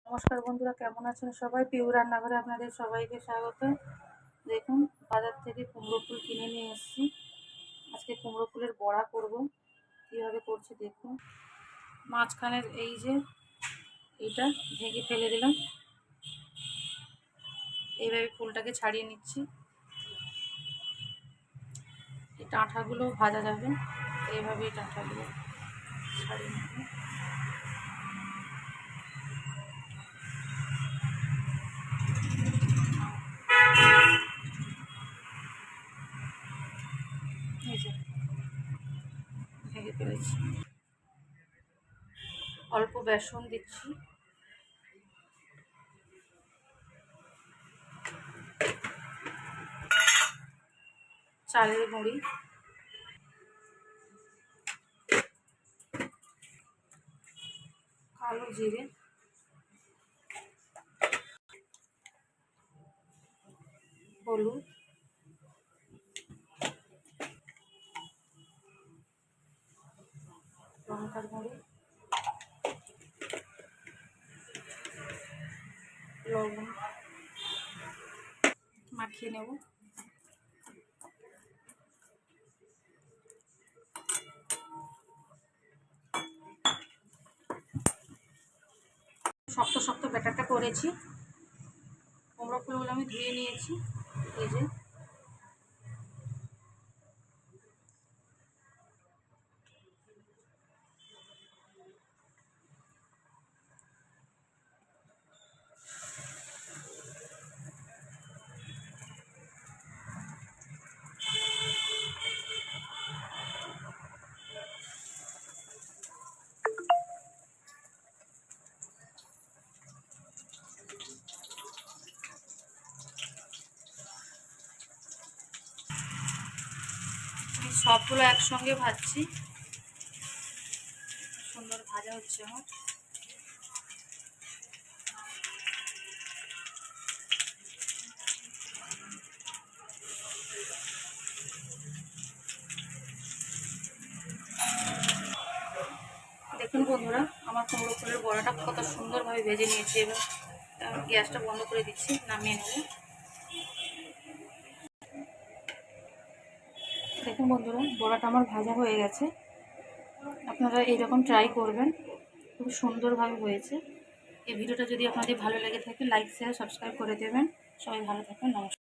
নমস্কার বন্ধুরা, কেমন আছেন সবাই? পিউ রান্নাঘরে আপনাদের সবাইকে স্বাগত। দেখুন, বাজার থেকে কুমড়ো ফুল কিনে নিয়ে এসেছি। আজকে কুমড়ো ফুলের বড়া করব। কীভাবে করছি দেখুন। মাঝখানের এই যে এইটা ভেঙে ফেলে দিলাম। এইভাবে ফুলটাকে ছাড়িয়ে নিচ্ছি। এই ডাঁটাগুলো ভাজা যাবে, এইভাবে ডাঁটাগুলো ছাড়িয়ে নেব। এই যে ভেঙে ফেলেছি। অল্প বেসন দিচ্ছি, চালের গুঁড়ি, কালো জিরে, হলুদ, লঙ্কার গুঁড়ি, লবণ মাখিয়ে নেব। শক্ত শক্ত ব্যাটারটা করেছি। কুমড়ো ফুলগুলো আমি ধুয়ে নিয়েছি। এই যে আমি সবগুলো একসঙ্গে ভাজছি। সুন্দর ভাজা হচ্ছে আমার। দেখুন বন্ধুরা, আমার কুমড়ো ফুলের বড়াটা কত সুন্দরভাবে ভেজে নিয়েছি। এবার গ্যাসটা বন্ধ করে দিচ্ছি, নামিয়ে নেব। দেখুন বন্ধুরা, বড়াটা আমার ভাজা হয়ে গেছে। আপনারা এইরকম ট্রাই করবেন, খুব সুন্দরভাবে হয়েছে। এই ভিডিওটা যদি আপনাদের ভালো লেগে থাকে, লাইক শেয়ার সাবস্ক্রাইব করে দেবেন। সবাই ভালো থাকবেন। নমস্কার।